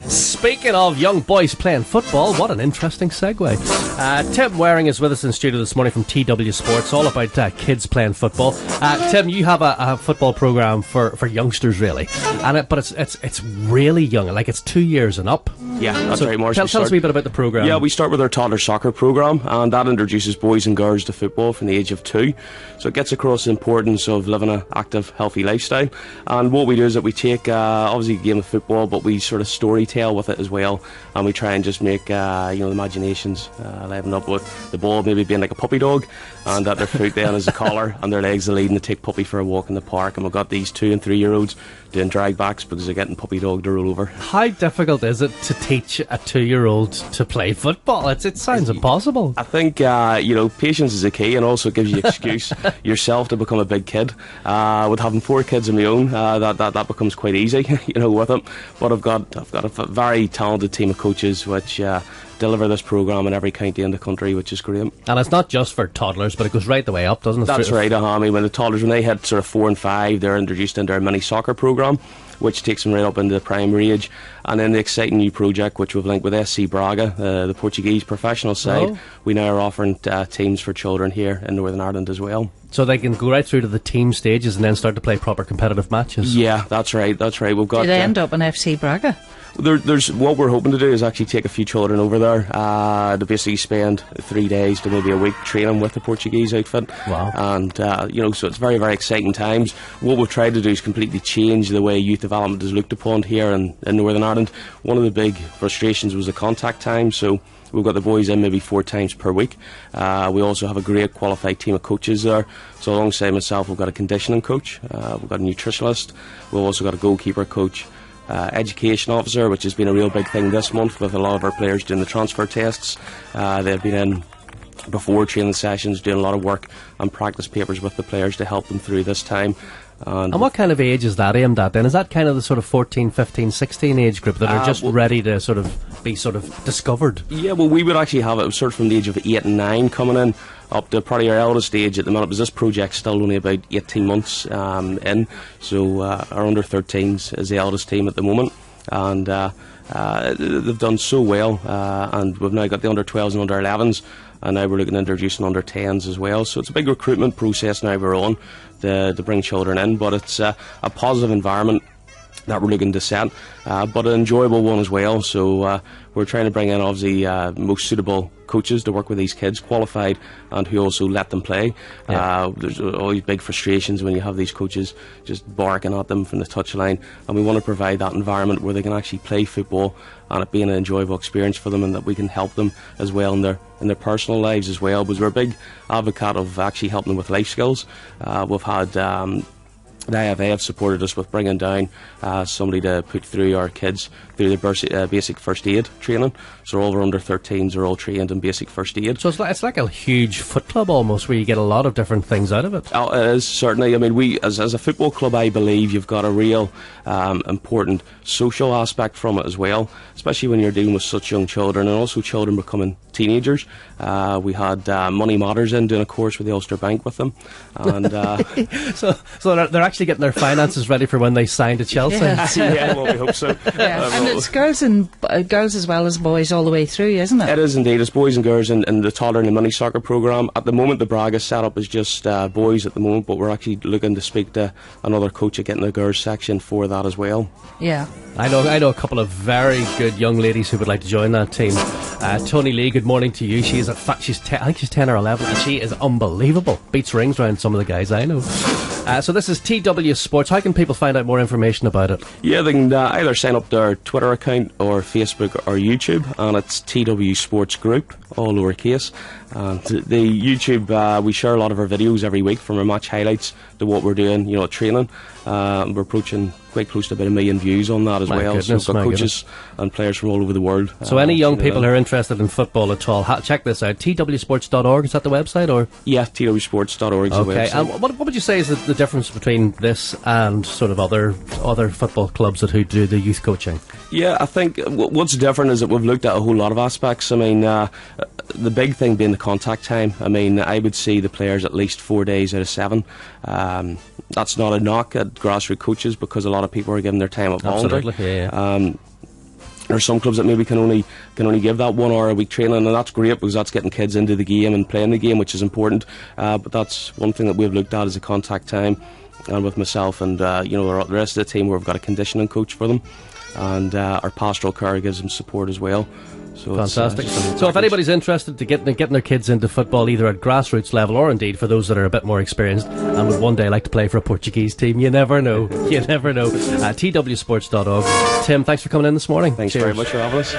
Speaking of young boys playing football, what an interesting segue. Tim Waring is with us in studio this morning from TW Sports, all about kids playing football. Tim, you have a football programme for youngsters, really, but it's really young, like it's 2 years and up. Yeah, that's right, Marsh. Tell us a wee bit about the programme. Yeah, we start with our toddler soccer programme, and that introduces boys and girls to football from the age of 2. So it gets across the importance of living an active, healthy lifestyle. And what we do is that we take, obviously, a game of football, but we sort of story tell with it as well, and we try and just make the imaginations liven up with the ball maybe being like a puppy dog, and that their foot then is the collar and their legs the lead, and they take puppy for a walk in the park. And we've got these 2 and 3 year olds doing drag backs because they're getting puppy dog to roll over. How difficult is it to teach a 2-year-old to play football? It sounds impossible. I think patience is a key, and also gives you excuse yourself to become a big kid. With having 4 kids of my own, that becomes quite easy, with it. But I've got a very talented team of coaches which deliver this programme in every county in the country, which is great. And it's not just for toddlers, but it goes right the way up, doesn't it? That's right. I mean, when the toddlers, when they hit sort of 4 and 5, they're introduced into our mini soccer programme, which takes them right up into the primary age. And then the exciting new project, which we've linked with SC Braga, the Portuguese professional side, we now are offering teams for children here in Northern Ireland as well. So they can go right through to the team stages and then start to play proper competitive matches. Yeah, that's right. We've got. Do they end up in FC Braga? There's what we're hoping to do is actually take a few children over there to basically spend 3 days to maybe a week training with the Portuguese outfit. Wow. And so it's very, very exciting times. What we've tried to do is completely change the way youth development is looked upon here in Northern Ireland. One of the big frustrations was the contact time, so we've got the boys in maybe 4 times per week. We also have a great qualified team of coaches there. So alongside myself, we've got a conditioning coach, we've got a nutritionist, we've also got a goalkeeper coach, education officer, which has been a real big thing this month with a lot of our players doing the transfer tests. They've been in before training sessions doing a lot of work and practice papers with the players to help them through this time. And what kind of age is that aimed at then? Is that kind of the sort of 14, 15, 16 age group that are just ready to sort of be sort of discovered? Yeah, well, we would actually have it sort of from the age of 8 and 9 coming in up to probably our eldest age at the minute, because this project's still only about 18 months in. So our under 13s is the eldest team at the moment, and they've done so well, and we've now got the under 12s and under 11s, and now we're looking at introducing under 10s as well. So it's a big recruitment process now we're on to bring children in, but it's a positive environment that we're looking to set, but an enjoyable one as well. So we're trying to bring in obviously most suitable coaches to work with these kids, qualified, and who also let them play. There's always big frustrations when you have these coaches just barking at them from the touchline, and we want to provide that environment where they can actually play football and it being an enjoyable experience for them, and that we can help them as well in their personal lives as well, because we're a big advocate of actually helping them with life skills. We've had the IFA have supported us with bringing down somebody to put through our kids through the basic first aid training. So all of our under 13s are all trained in basic first aid. So it's like a huge foot club almost, where you get a lot of different things out of it. Oh, it is, certainly. I mean, we as a football club, I believe you've got a real important social aspect from it as well, especially when you're dealing with such young children, and also children becoming teenagers. We had Money Matters in doing a course with the Ulster Bank with them, and so they're actually getting their finances ready for when they sign to Chelsea. Yeah, well, we hope so. And it's girls as well as boys all the way through, isn't it? It is indeed. It's boys and girls in the toddler and the mini soccer programme. At the moment, the Braga setup is just boys at the moment, but we're actually looking to speak to another coach at getting the girls section for that as well. Yeah. I know a couple of very good young ladies who would like to join that team. Tony Lee, good morning to you. She's 10, I think she's 10 or 11, and she is unbelievable. Beats rings around some of the guys I know. So this is TW Sports. How can people find out more information about it? Yeah, they can either sign up to our Twitter account or Facebook or YouTube, and it's TW Sports Group, all lowercase. And the YouTube, we share a lot of our videos every week, from our match highlights to what we're doing, training. We're approaching quite close to about 1 million views on that as well. Goodness, so we've got coaches and players from all over the world. So any young people who are interested in football at all, check this out. twsports.org, is that the website? Or yeah, twsports.org is the website. And what would you say is the difference between this and sort of other football clubs who do the youth coaching? Yeah, I think what's different is that we've looked at a whole lot of aspects. I mean, the big thing being the contact time. I mean, I would see the players at least 4 days out of 7. That's not a knock at grassroots coaches, because a lot of people are giving their time up voluntary. Absolutely, yeah. There's some clubs that maybe can only give that 1 hour a week training, and that's great because that's getting kids into the game and playing the game, which is important. But that's one thing that we've looked at is the contact time, and with myself and the rest of the team, we've got a conditioning coach for them, and our pastoral care gives them support as well. So fantastic. So if anybody's interested to getting their kids into football, either at grassroots level or indeed for those that are a bit more experienced and would one day like to play for a Portuguese team, you never know. You never know. twsports.org. Tim, thanks for coming in this morning. Thanks Cheers. very much for having us.